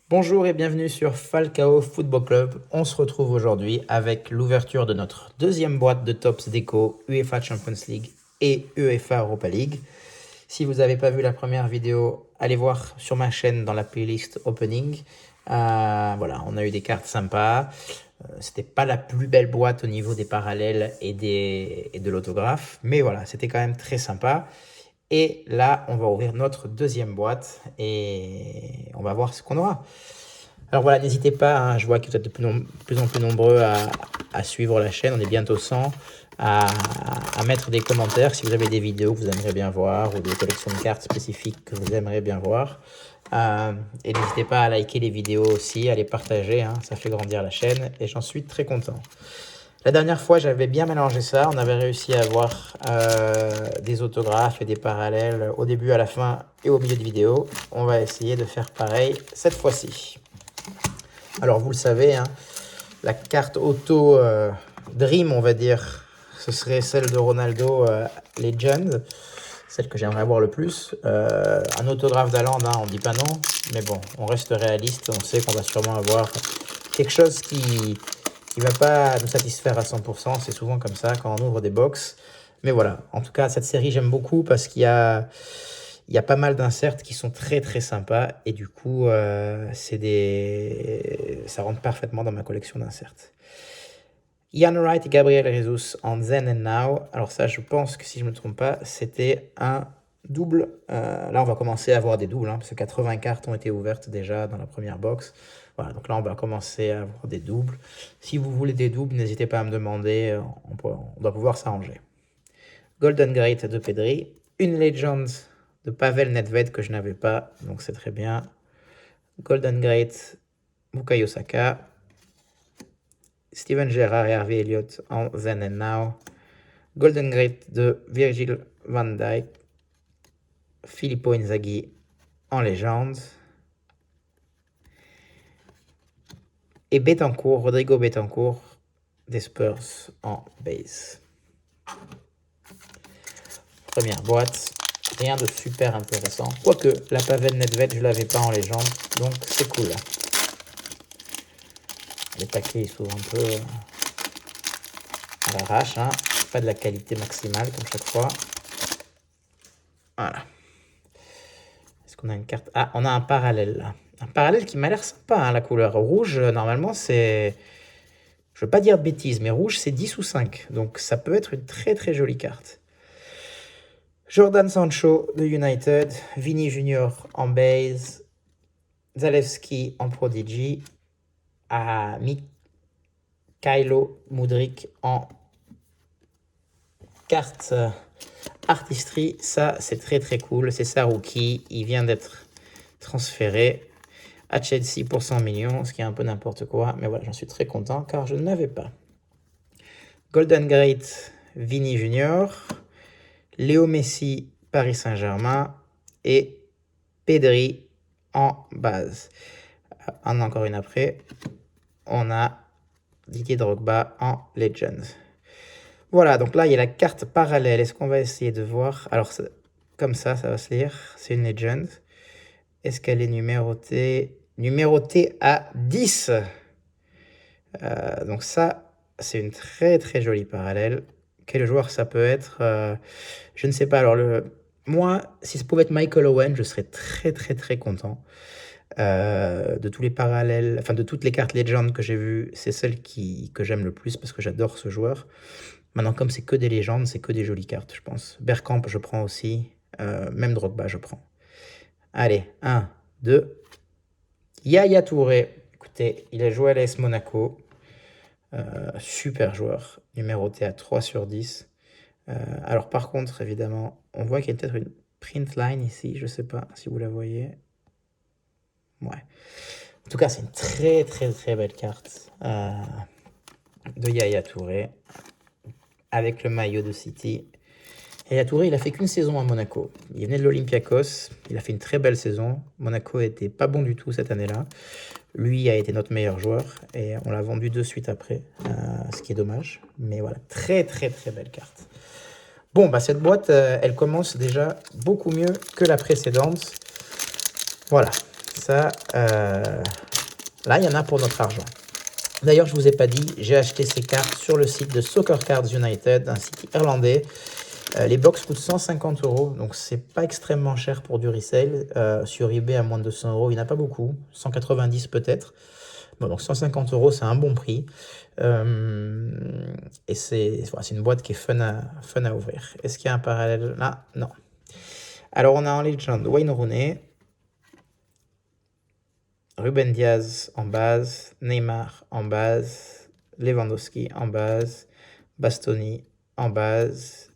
Bonjour et bienvenue sur Falcao Football Club. On se retrouve aujourd'hui avec l'ouverture de notre deuxième boîte de tops déco UEFA Champions League et UEFA Europa League. Si vous n'avez pas vu la première vidéo, allez voir sur ma chaîne dans la playlist Opening. Voilà, on a eu des cartes sympas. C'était pas la plus belle boîte au niveau des parallèles et de l'autographe, mais voilà, c'était quand même très sympa. Et là, on va ouvrir notre deuxième boîte et on va voir ce qu'on aura. Alors voilà, n'hésitez pas, hein, je vois que vous êtes de plus en plus nombreux à suivre la chaîne, on est bientôt 100, à mettre des commentaires si vous avez des vidéos que vous aimeriez bien voir ou des collections de cartes spécifiques que vous aimeriez bien voir. Et n'hésitez pas à liker les vidéos aussi, à les partager, hein, ça fait grandir la chaîne et j'en suis très content. La dernière fois, j'avais bien mélangé ça. On avait réussi à avoir des autographes et des parallèles au début, à la fin et au milieu de vidéo. On va essayer de faire pareil cette fois-ci. Alors, vous le savez, hein, la carte auto Dream, on va dire, ce serait celle de Ronaldo Legend, celle que j'aimerais avoir le plus. Un autographe d'Haaland, hein, on ne dit pas non, mais bon, on reste réaliste. On sait qu'on va sûrement avoir quelque chose qui va pas nous satisfaire à 100%. C'est souvent comme ça quand on ouvre des box. Mais voilà, en tout cas, cette série, j'aime beaucoup parce qu'il y a pas mal d'inserts qui sont très très sympas. Et du coup, ça rentre parfaitement dans ma collection d'inserts. Ian Wright et Gabriel Jesus en Then and Now. Alors ça, je pense que si je ne me trompe pas, c'était un double. Là, on va commencer à avoir des doubles, hein, parce que 80 cartes ont été ouvertes déjà dans la première box. Voilà, donc là, on va commencer à avoir des doubles. Si vous voulez des doubles, n'hésitez pas à me demander, on doit pouvoir s'arranger. Golden Great de Pedri. Une Legend de Pavel Nedved que je n'avais pas, donc c'est très bien. Golden Great, Bukayo Saka. Steven Gerrard et Harvey Elliott en Then and Now. Golden Great de Virgil van Dijk. Filippo Inzaghi en légende. Et Betancourt, Rodrigo Betancourt des Spurs en base. Première boîte, rien de super intéressant. Quoique, la Pavel Nedved, je ne l'avais pas en légende, donc c'est cool. Les paquets, ils s'ouvrent un peu à l'arrache, hein. Pas de la qualité maximale comme chaque fois. Voilà. Est-ce qu'on a une carte? Ah, on a un parallèle là. Un parallèle qui m'a l'air sympa, hein, la couleur. Rouge, normalement, c'est... Je ne veux pas dire de bêtises, mais rouge, c'est 10 ou 5. Donc, ça peut être une très très jolie carte. Jordan Sancho de United. Vini Junior en base. Zalewski en Prodigy. Mykhailo Mudryk en carte artistry. Ça, c'est très très cool. C'est sa rookie. Il vient d'être transféré à Chelsea pour 100 millions, ce qui est un peu n'importe quoi. Mais voilà, j'en suis très content car je ne l'avais pas. Golden Great, Vini Junior. Léo Messi, Paris Saint-Germain. Et Pedri en base. Encore une après. On a Didier Drogba en Legend. Voilà, donc là, il y a la carte parallèle. Est-ce qu'on va essayer de voir? Alors, comme ça va se lire. C'est une Legend. Est-ce qu'elle est numérotée? Numérotée à 10. Donc ça, c'est une très très jolie parallèle. Quel joueur ça peut être? Je ne sais pas. Alors, moi, si ça pouvait être Michael Owen, je serais très très très content. De tous les parallèles, enfin de toutes les cartes Legend que j'ai vues, c'est celle que j'aime le plus parce que j'adore ce joueur. Maintenant, comme c'est que des légendes, c'est que des jolies cartes, je pense. Bergkamp, je prends aussi. Même Drogba, je prends. Allez, 1, 2. Yaya Touré. Écoutez, il a joué à l'AS Monaco. Super joueur. Numéroté à 3 sur 10. Alors, par contre, évidemment, on voit qu'il y a peut-être une print line ici. Je ne sais pas si vous la voyez. Ouais. En tout cas, c'est une très, très, très belle carte de Yaya Touré avec le maillot de City. Yaya Touré, il a fait qu'une saison à Monaco. Il venait de l'Olympiakos. Il a fait une très belle saison. Monaco était pas bon du tout cette année-là. Lui a été notre meilleur joueur et on l'a vendu de suite après, ce qui est dommage. Mais voilà, très, très, très belle carte. Bon, bah cette boîte, elle commence déjà beaucoup mieux que la précédente. Voilà. Ça, là, il y en a pour notre argent. D'ailleurs, je ne vous ai pas dit, j'ai acheté ces cartes sur le site de Soccer Cards United, un site irlandais. Les box coûtent 150 €, donc c'est pas extrêmement cher pour du resale. Sur eBay, à moins de 200 €, il n'y en a pas beaucoup, 190 peut-être. Bon, donc 150 €, c'est un bon prix. Et c'est une boîte qui est fun à ouvrir. Est-ce qu'il y a un parallèle là? Non. Alors, on a en Legend Wayne Rooney, Ruben Diaz en base, Neymar en base, Lewandowski en base, Bastoni en base,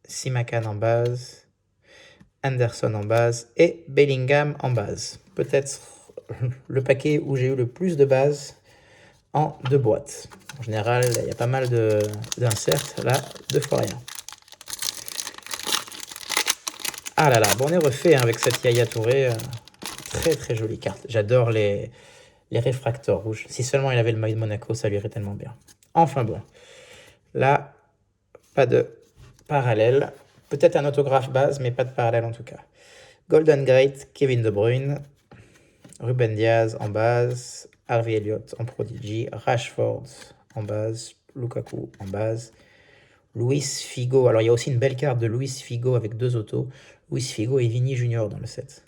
Simakan en base, Anderson en base et Bellingham en base. Peut-être le paquet où j'ai eu le plus de bases en 2 boîtes. En général, il y a pas mal d'inserts. Là, 2 fois rien. Ah là là, bon, on est refait avec cette Yaya Touré. Très très jolie carte. J'adore les réfracteurs rouges. Si seulement il avait le maillot de Monaco, ça lui irait tellement bien. Enfin bon, là, pas de parallèle. Peut-être un autographe base, mais pas de parallèle en tout cas. Golden Great, Kevin De Bruyne, Ruben Diaz en base, Harvey Elliott en Prodigy, Rashford en base, Lukaku en base, Luis Figo. Alors il y a aussi une belle carte de Luis Figo avec 2 autos. Luis Figo et Vini Junior dans le set.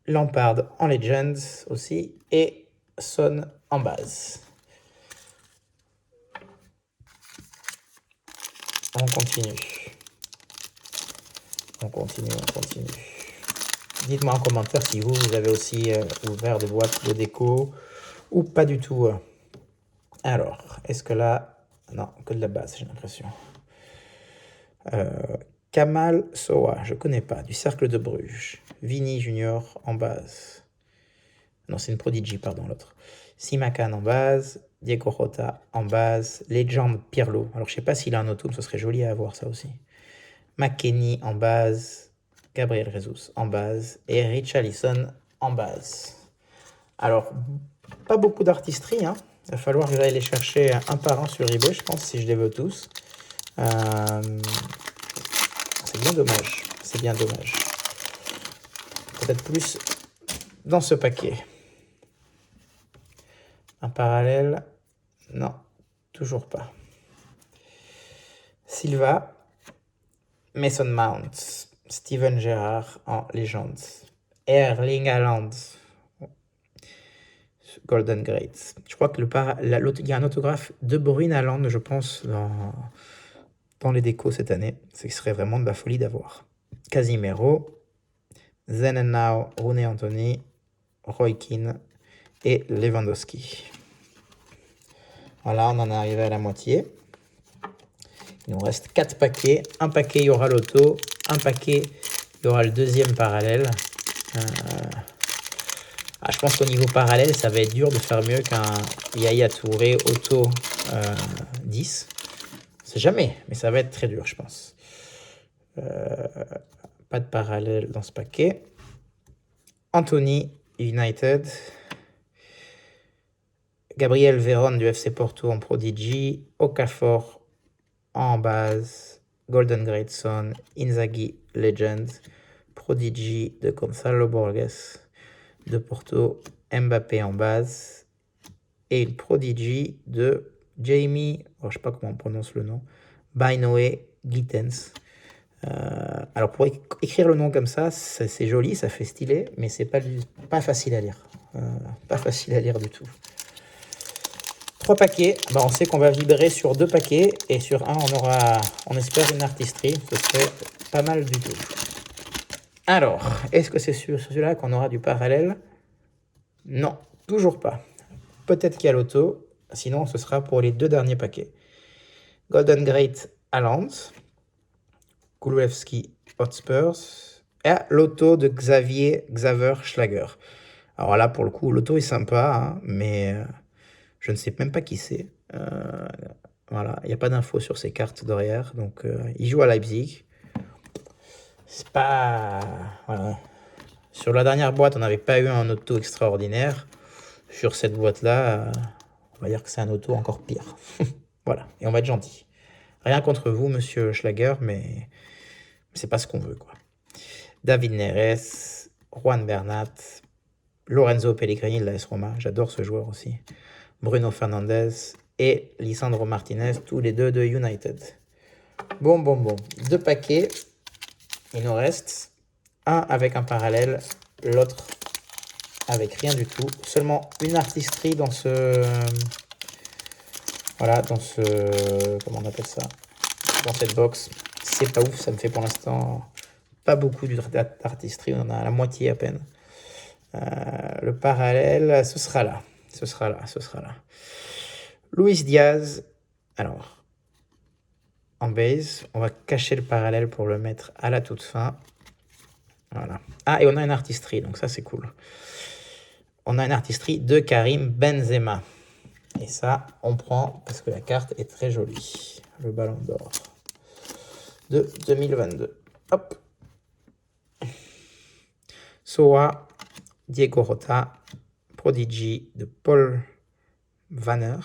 Lampard en Legends aussi et Son en base. On continue. On continue. Dites-moi en commentaire si vous avez aussi ouvert des boîtes de déco ou pas du tout. Alors, est-ce que là... Non, que de la base, j'ai l'impression. Kamal Soa, je connais pas, du Cercle de Bruges. Vini Junior en base. Non, c'est une Prodigy, pardon, l'autre. Simakan en base. Diego Jota en base. Legend Pirlo. Alors, je sais pas s'il a un auto, mais ce serait joli à avoir, ça aussi. McKennie en base. Gabriel Jesus en base. Et Richarlison en base. Alors, pas beaucoup d'artistrie, hein. Il va falloir que j'aille les chercher un par un sur eBay, je pense, si je les veux tous. C'est bien dommage. C'est bien dommage. Peut-être plus dans ce paquet. Un parallèle? Non, toujours pas. Silva, Mason Mount, Steven Gerrard en légende. Erling Haaland, Golden Great. Je crois que il y a un autographe de Bruyne Haaland, je pense, dans les décos cette année. Ce serait vraiment de la folie d'avoir. Casimiro, Then and Now, Rooney Anthony, Roy Keane et Lewandowski. Voilà, on en est arrivé à la moitié. Il nous reste 4 paquets. Un paquet, il y aura l'auto. Un paquet, il y aura le deuxième parallèle. Je pense qu'au niveau parallèle, ça va être dur de faire mieux qu'un Yaya Touré auto 10. C'est jamais, mais ça va être très dur, je pense. Pas de parallèle dans ce paquet. Anthony, United. Gabriel Veron du FC Porto en Prodigy. Okafor en base. Golden Great Son. Inzaghi Legend. Prodigy de Gonzalo Borges de Porto. Mbappé en base. Et une Prodigy de Jamie, je ne sais pas comment on prononce le nom, Bainoe Gittens. Alors pour écrire le nom comme ça, c'est joli, ça fait stylé, mais c'est pas facile à lire. Pas facile à lire du tout. 3 paquets, on sait qu'on va vibrer sur 2 paquets, et sur un on espère une artistrie, ce serait pas mal du tout. Alors, est-ce que c'est sur celui-là qu'on aura du parallèle? Non, toujours pas. Peut-être qu'il y a l'auto, sinon ce sera pour les 2 derniers paquets. Golden Great Haaland, Kulewski Hotspurs, et l'auto de Xaver Schlager. Alors là, pour le coup, l'auto est sympa, hein, mais je ne sais même pas qui c'est. Voilà, il n'y a pas d'infos sur ces cartes derrière, donc il joue à Leipzig. C'est pas... Voilà. Sur la dernière boîte, on n'avait pas eu un auto extraordinaire. Sur cette boîte-là, on va dire que c'est un auto encore pire. Voilà, et on va être gentil. Rien contre vous, monsieur Schlager, mais c'est pas ce qu'on veut, quoi. David Neres, Juan Bernat, Lorenzo Pellegrini de l'AS Roma, j'adore ce joueur aussi. Bruno Fernandes et Lisandro Martinez, tous les deux de United. Bon. 2 paquets. Il nous reste un avec un parallèle, l'autre avec rien du tout. Seulement une artistry dans ce... Voilà, dans ce... Comment on appelle ça? Dans cette box. C'est pas ouf, ça me fait pour l'instant pas beaucoup d'artistry. On en a la moitié à peine. Le parallèle, ce sera là. Luis Diaz. Alors, en base, on va cacher le parallèle pour le mettre à la toute fin. Voilà. Ah, et on a une artistry, donc ça c'est cool. On a une artistry de Karim Benzema. Et ça, on prend parce que la carte est très jolie. Le Ballon d'Or de 2022. Hop. Soa, Diego Rota, Prodigy de Paul Vanner,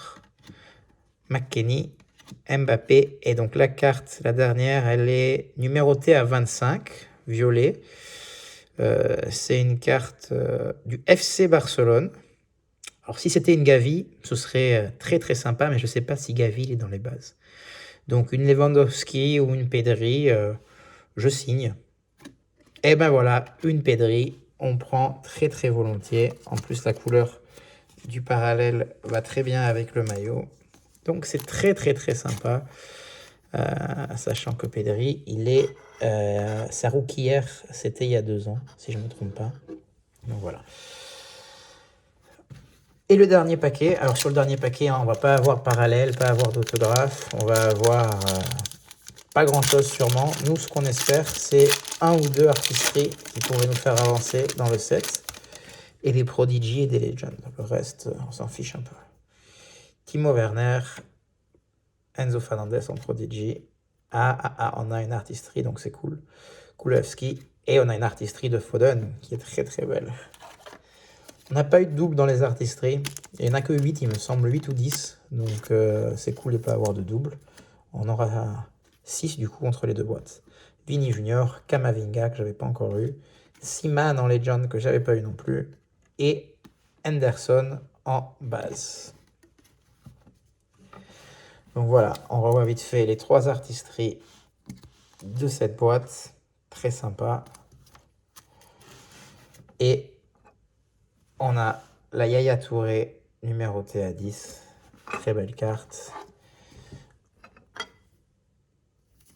McKennie, Mbappé. Et donc la carte, la dernière, elle est numérotée à 25, violet. C'est une carte du FC Barcelone. Alors si c'était une Gavi, ce serait très très sympa, mais je ne sais pas si Gavi il est dans les bases. Donc une Lewandowski ou une Pedri, je signe. Et ben voilà, une Pedri, on prend très très volontiers. En plus la couleur du parallèle va très bien avec le maillot. Donc c'est très très très sympa. Sachant que Pedri, il est... sa rookière, c'était il y a 2 ans, si je ne me trompe pas. Donc voilà. Et le dernier paquet, alors sur le dernier paquet, hein, on va pas avoir parallèle, pas avoir d'autographe, on va avoir pas grand chose sûrement. Nous, ce qu'on espère, c'est 1 ou 2 artistries qui pourraient nous faire avancer dans le set. Et des Prodigy et des Legends. Le reste, on s'en fiche un peu. Timo Werner, Enzo Fernandez en Prodigy. On a une artistrie, donc c'est cool. Kulewski. Et on a une artistrie de Foden, qui est très très belle. On n'a pas eu de double dans les artistries. Il n'y en a que 8, il me semble, 8 ou 10. Donc c'est cool de ne pas avoir de double. On aura 6 du coup entre les 2 boîtes. Vini Junior, Kamavinga que j'avais pas encore eu. Seaman en Legend que j'avais pas eu non plus. Et Henderson en base. Donc voilà, on revoit vite fait les 3 artistries de cette boîte. Très sympa. Et on a la Yaya Touré numérotée à 10. Très belle carte.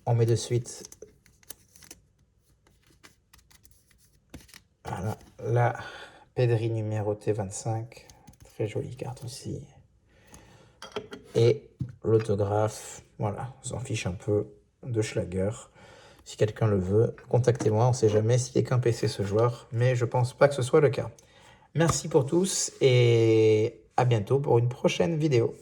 On met de suite voilà, la Pedri numérotée 25. Très jolie carte aussi. Et l'autographe, voilà, on s'en fiche un peu de Schlager. Si quelqu'un le veut, contactez-moi. On ne sait jamais s'il est qu'un PC ce joueur, mais je pense pas que ce soit le cas. Merci pour tous et à bientôt pour une prochaine vidéo.